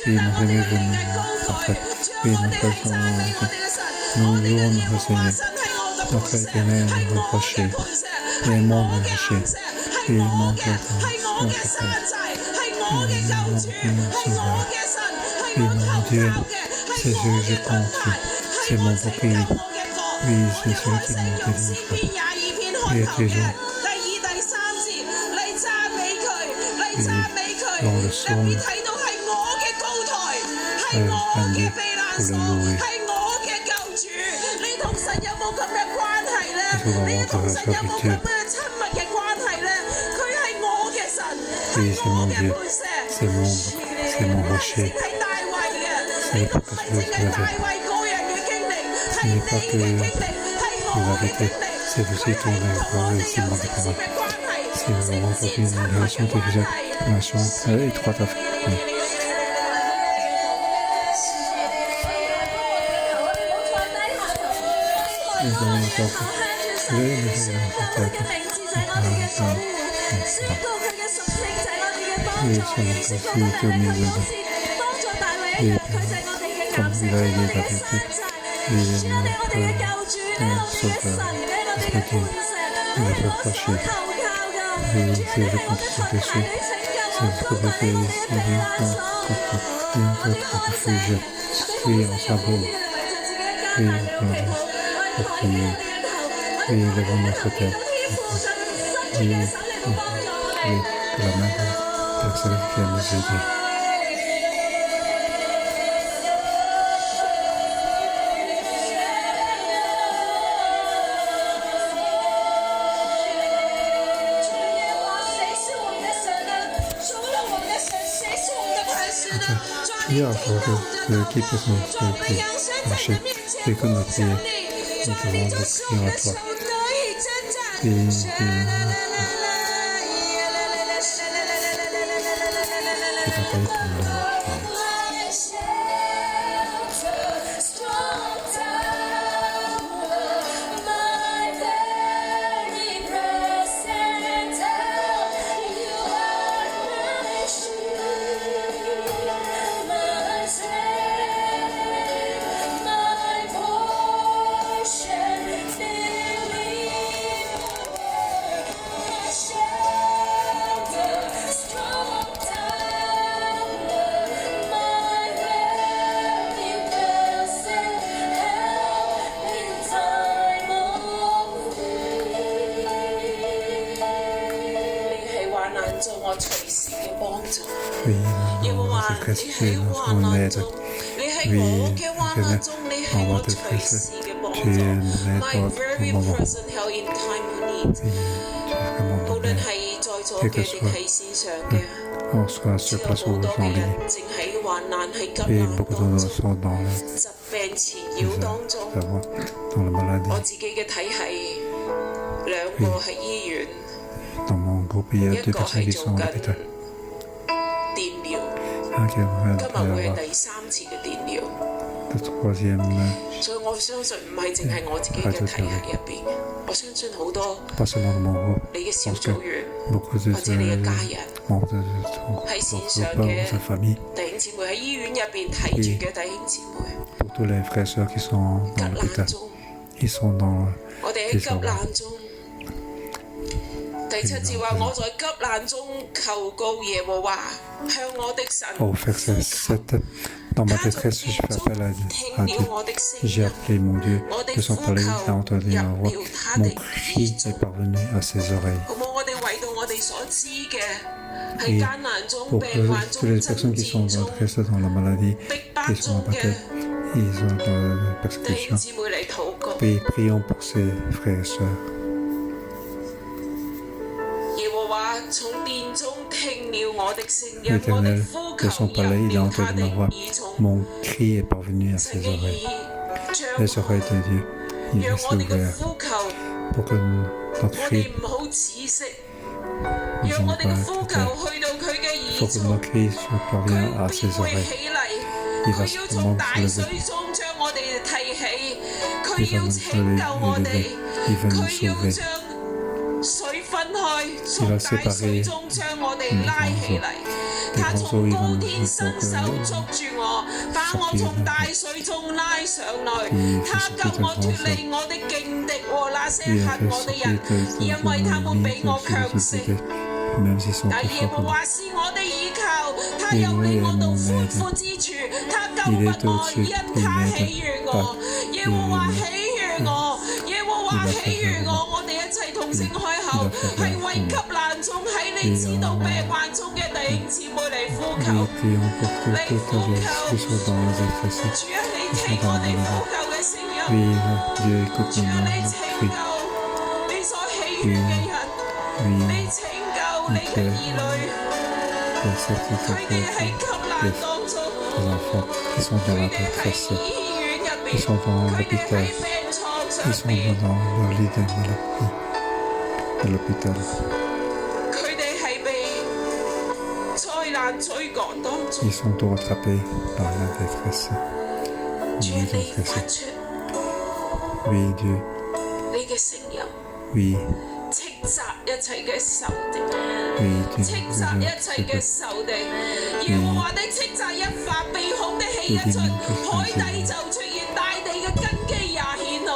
Oui, nous allons venir après. Oui, nous faisons nous louons notre Seigneur. Notre éternel, notre rocher. Et mon rocher. Et mon Père, notre Père. Mon Sauveur. Oui, mon Dieu, c'est ce que je compte. C'est mon bouclier. Oui, c'est celui qui me délivre. Et toujours. Oui, dans le psaume, Dieu pour le louer. Nous allons rendre avec Dieu. Oui, c'est mon Dieu. C'est mon rocher. Ce n'est pas que je le savais. Ce n'est pas que vous l'avez fait. C'est aussi ton effort et c'est mon déclaration. C'est vraiment une relation étroite avec nous. Nous allons comme il a aidé David, il est notre sauveur, notre Dieu, notre rocher. Et c'est le contre le péché, c'est notre bébé, c'est notre refuge. Oui, on s'abonne. Oui, on pour prier. Oui, levons notre tête. Oui, que la main de l'excellence vienne nous aider. Il y a encore qui peut se marcher et que nous prions. Nous devons nous prier à toi. Et bataille pour nous. Oui, c'est notre aide. Oui, en votre détresse, tu es mon aide au moment. Oui, tu es vraiment mon aide. Quel que soit sur place ou en ligne. Et beaucoup de nous sont dans la maladie. Oui. Dans mon groupe, il y a 2 personnes qui sont à l'hôpital. Le troisième pas seulement de mon groupe, parce que beaucoup de membres de sa famille et pour tous les frères et sœurs qui sont dans l'hôpital, ils sont dans les au verset 7, Dans ma détresse, je fais appel à Dieu. J'ai appelé mon Dieu de son palais, il a entendu ma voix. Mon cri est parvenu à ses oreilles. Et pour toutes les personnes qui sont en détresse dans la maladie, qui sont en bataille, ils sont dans la persécution. Et prions pour ces frères et sœurs. L'Éternel, de son palais, il a entendu ma voix. Mon cri est parvenu à ses oreilles. Les oreilles de Dieu, il est ouvert pour que notre cri ne vienne pas être clair. Il faut que notre cri parvienne à ses oreilles. Il va sûrement se lever. Il va nous lever. Il va nous sauver. Il va séparer les grands eaux. Les grands eaux, il va nous sortir de nous. Il fait sortir de même s'ils sont plus forts que nous. Et nous est mon aide. Il est au-dessus, il m'aide pas. Il va faire我哋一齊同聲開口，係為急難中喺你知道病患中嘅弟兄姊妹嚟呼求，嚟呼求。主啊，你聽我哋呼求嘅聲音。主啊，你拯救你所喜悅嘅人，你拯救你嘅兒女。佢哋喺急難當中，佢哋喺醫院入邊，佢哋喺病床上邊。佢哋係被災難追趕當中。Ils sont tous rattrapés par la détresse. Oui, Dieu. 你嘅聲音。Oui. 斥責一切嘅仇敵。Oui, 斥責一切嘅仇敵。耶和華的斥責一發，鼻孔的氣一出，海底就出現，大地嘅根基也顯露。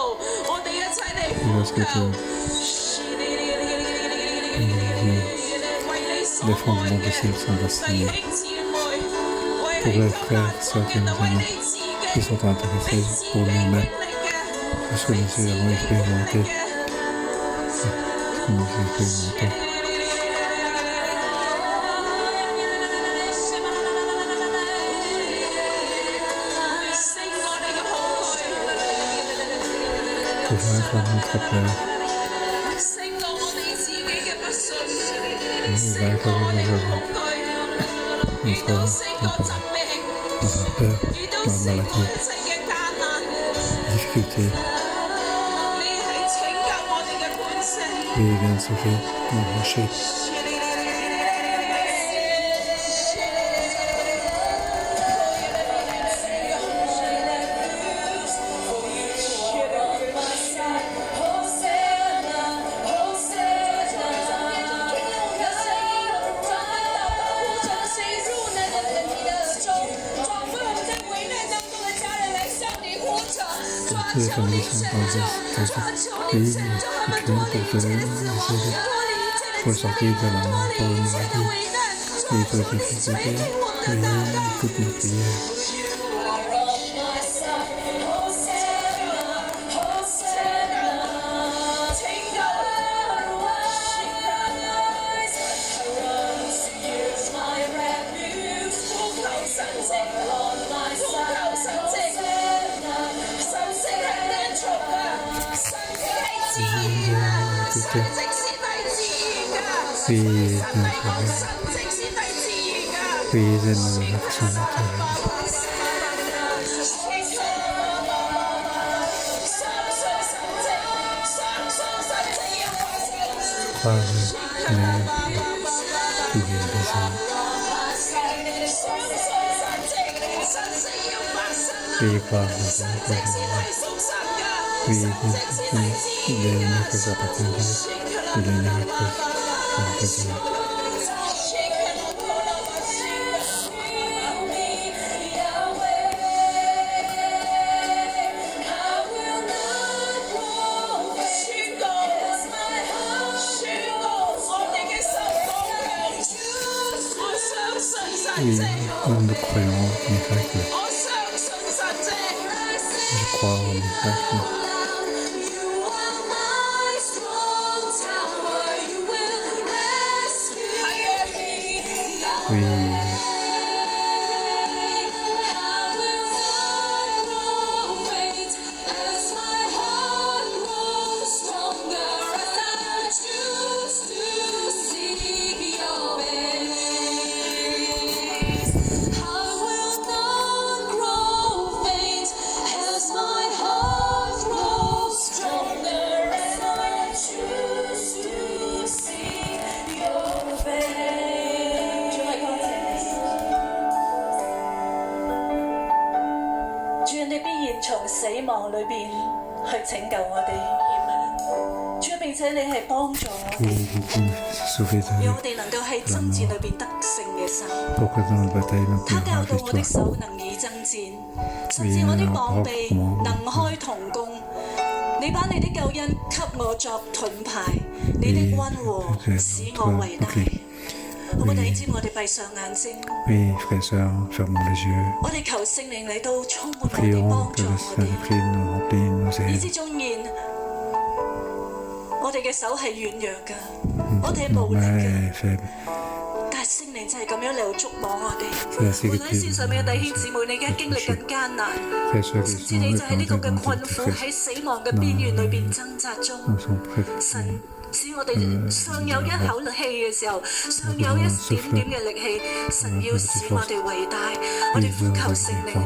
我哋一齊嚟呼求。Les fondements du ciel sont vacillés. Pour les frères et sœurs que nous aimons, qui sont intéressés pour nous-mêmes, parce que nous avons expérimenté, nous expérimentons. Pour vaincre notre peur, vaincre notre peur, notre maladie, difficulté. Oui, il vient de sauver mon rocher. Tous les familles sont dans ce pays, pour te aider, pour sortir de la maladie et pour les difficultés, et toutes nos prières. Oui, j'aime l'action naturelle. Oui, croire oui, les miracles appartiennent à Dieu, et les miracles sont de Dieu. Oui, nous croyons au miracle. croire au miracle. Oui.裏邊去拯救我哋，主啊！並且你係幫助我哋，讓我哋能夠喺爭戰裏邊得勝嘅手。他教導我的手能以爭戰，甚至我的膀臂能開銅弓。你把你的救恩給我作盾牌，你的溫和使我為大。好唔好？弟兄姊妹，我哋閉上眼睛。我哋求聖靈嚟到充滿我哋，幫助我哋。以至縱然我哋嘅手係軟弱㗎，我哋係無力㗎，但係聖靈就係咁樣嚟到觸摸我哋。無論喺線上面嘅弟兄姊妹，你而家經歷緊艱難，甚至你就喺呢個嘅困苦喺死亡嘅邊緣裏邊掙扎中，神使我哋尚有一口氣嘅時候，尚有一點點嘅力氣，神要使我哋偉大。我哋呼求聖靈，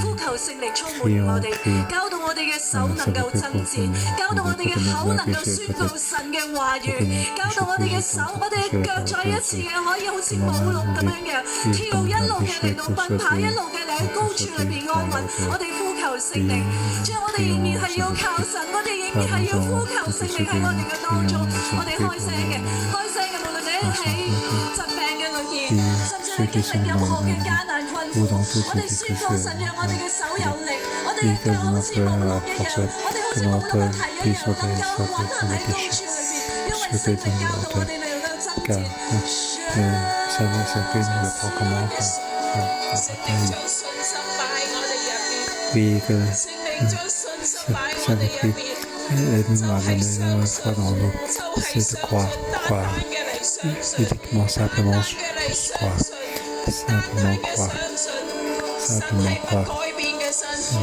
呼求聖靈充滿我哋，教導我哋嘅手能夠爭戰，教導我哋嘅口能夠宣告神嘅話語，教導我哋嘅手，我哋嘅腳再一次嘅可以好似母鹿咁樣嘅跳，一路嘅嚟到奔跑，一路嘅嚟喺高處裏邊安穩。我哋呼求聖靈，將我哋仍然係要靠神，我哋仍然係要呼求聖靈喺我哋嘅當中。我哋開聲嘅，無論你喺疾病嘅裏邊，甚至你經歷任何嘅艱難困苦，我哋宣告神讓我哋嘅手有力，我哋嘅腳好似母鹿一樣，我哋好似母鹿嘅蹄一樣，能夠穩行喺高處裏邊，因為聖靈教導我哋嚟到爭戰。聖靈將信心擺喺我哋入邊，聖靈將信心擺喺我哋入邊。c'est de croire, uniquement simplement croire.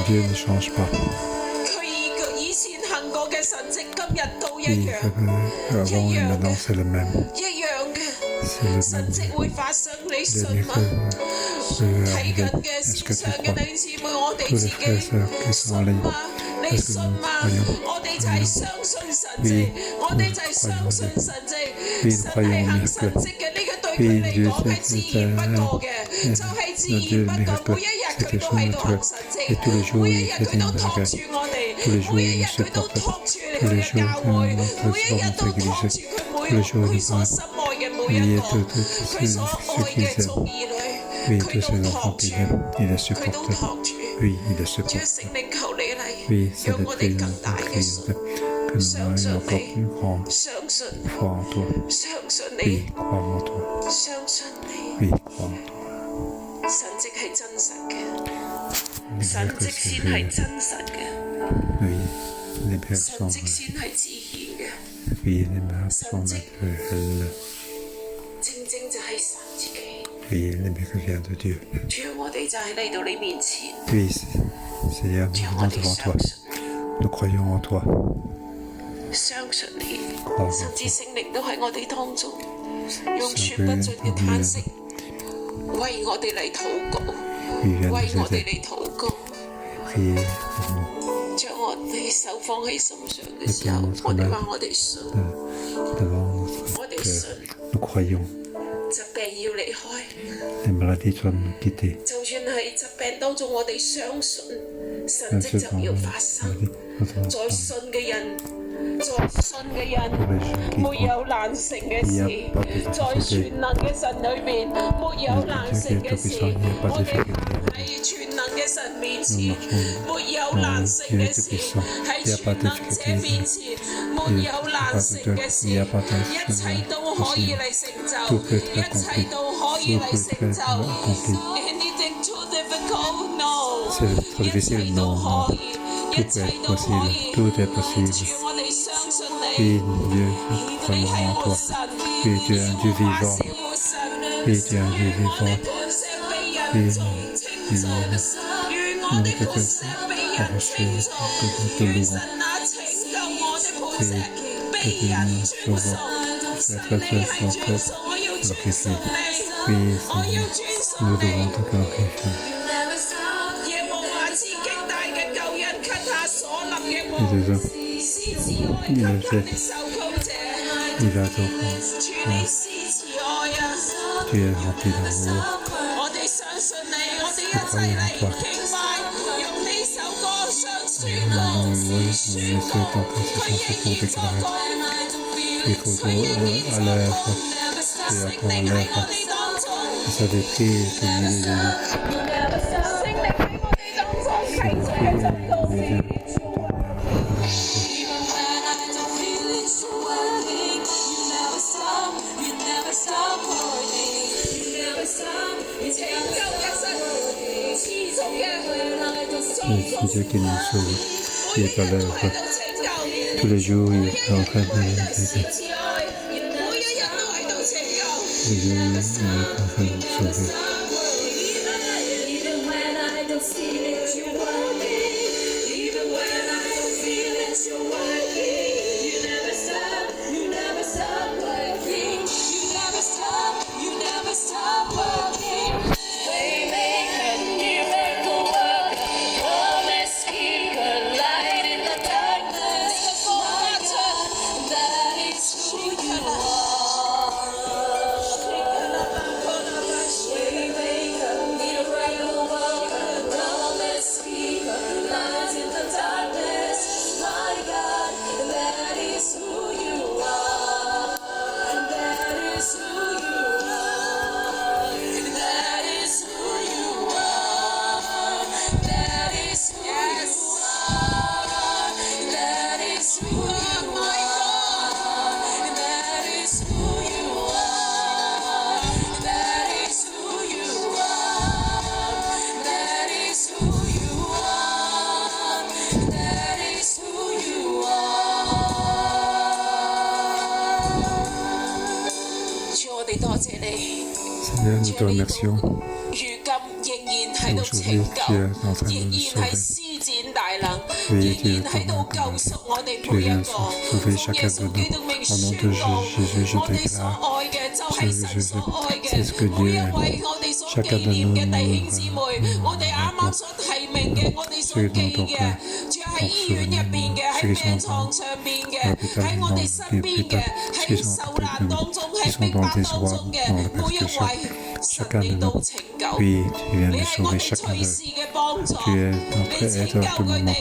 Dieu ne change pas. Oui, avant et maintenant c'est le même. C'est le même. Les miracles peuvent arriver. Est-ce que tu crois? Tous les frères et sœurs qui sont en ligne, est-ce que nous croyons? Oui, nous croyons en Dieu. Oui, nous croyons au miracle. Oui, Dieu, notre Dieu, le miracle, c'est quelque chose de naturel. Et tous les jours, il fait des miracles. Tous les jours, il nous supporte. Tous les jours, notre Église. Tous les jours, il nous oui, tous ceux qui aiment. Oui, tous ces enfants qui aiment, il les supporte. Oui, il les supporte. Oui, c'est le prière que nous ayons encore plus grand. Crois en toi. Oui, crois en toi. Oui, crois en toi. 神蹟係真實嘅，神蹟先係真實嘅，神蹟先係自顯嘅，神蹟正正就係神自己。主啊，我哋就喺嚟到你面前。Oui, Seigneur, nous venons devant toi. Nous croyons en toi. 相信你，甚至聖靈都喺我哋當中，用說不盡嘅嘆息。為我哋嚟禱告，為我哋嚟禱告。將我哋手放喺心上嘅時候，我哋話我哋信，我哋信。疾病要離開，就算喺疾病當中，我哋相信神蹟就要發生。在信嘅人。沒有難成嘅事，在全能嘅神裏面沒有難成嘅事。我哋喺全能嘅神面前沒有難成嘅事，喺全能者面前沒有難成嘅事，一切都可以嚟成就，一切都可以嚟成就。Anything too difficult? No， 一切都可以。一切都可以。主，我哋相信你。你係活神，你話是活神，我哋磐石被人眾稱頌，願我哋磐石被人稱頌，願神那拯救我的磐石被人尊崇。神你係尊崇，我要尊崇你，我要尊崇你。耶和華賜極大嘅救恩給他所立嘅王，施慈愛給他的受膏者。主你施慈愛啊！我哋相信你，我哋一齊嚟敬拜，用呢首歌上宣浪，宣告佢仍然作工。聖靈喺我哋當中，聖靈喺我哋當中，繼續嘅進度。Dieu qui nous sauve, qui est à l'œuvre. Tous les jours, il est en train de nous aider. Tous les jours, il est en train de nous sauver. Seigneur, nous te remercions. Aujourd'hui, tu es en train de nous sauver. Oui, tu es tu viens sauver chacun de nous. Au nom de Jésus, je déclare, c'est ce que Dieu aime. Chacun de nous ceux dans ton cœur, pour souvenir, ceux qui sont dans l'hôpital, dans l'hôpital, ceux qui sont dans le désarroi, dans la persécution. Chacun de nous, oui, tu viens de sauver chacun d'eux. Tu es notre aide à tout moment.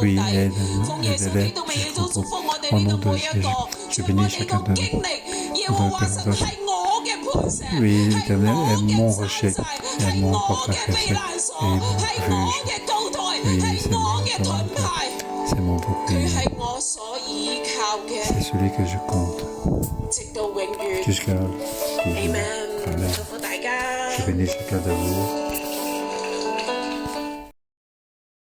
Oui, aide-les jusqu'au bout. Au nom de Jésus, je bénis chacun de nous. Oui, l'Éternel est mon rocher, est mon porte-à-feu, et mon refuge. Oui, c'est mon bouclier. C'est celui que je compte. Jusqu'à Amen. Je bénis chacun de vous.